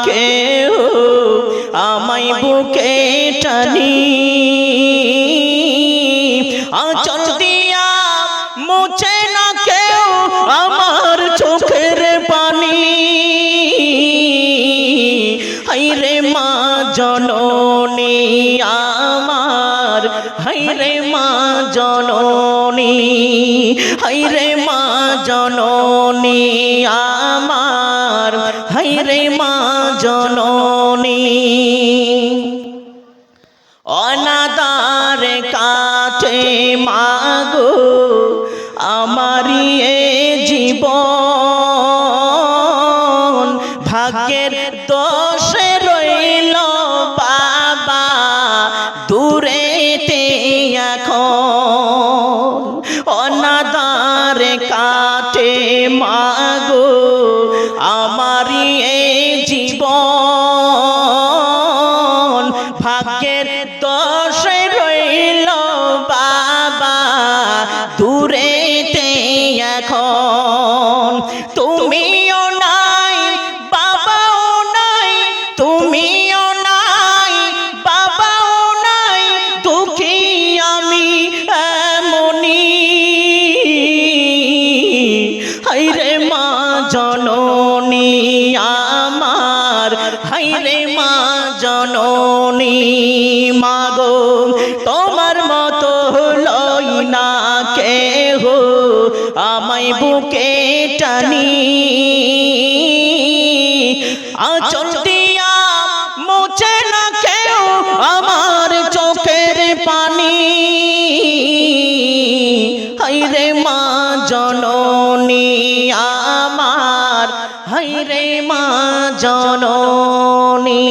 কেউ আমায় বুকে টানি, আঁচল দিয়া মুছে না কেউ আমার চোখের পানি। হায়রে মা জননী আমার, হায়রে মা জননী, হায়রে মা জননী আমার, হায়রে মা জননী। অনাদার কাটে মাগো আমারি এ জীবন, ভাগ্যের দোষে রইল বাবা দূরেতে এখন। অনাদার কাটে মাগো আমারি এ জীবন, ভাগ্যের দোষে রইল বাবা দূরেতে এখন। তুমিও নাই বাবাও নাই, তুমিও নাই বাবাও নাই, দুঃখী আমি এমনি। হায়রে মা জননী আমার, হায়রে মা জননী। মাগো তোমার মতো লই না কেহ আমায় বুকে টানি, আঁচল দিয়া মুছে না কেউ আমার চোখের পানি। হায়রে মা জননী আমার, হায়রে মা জননী।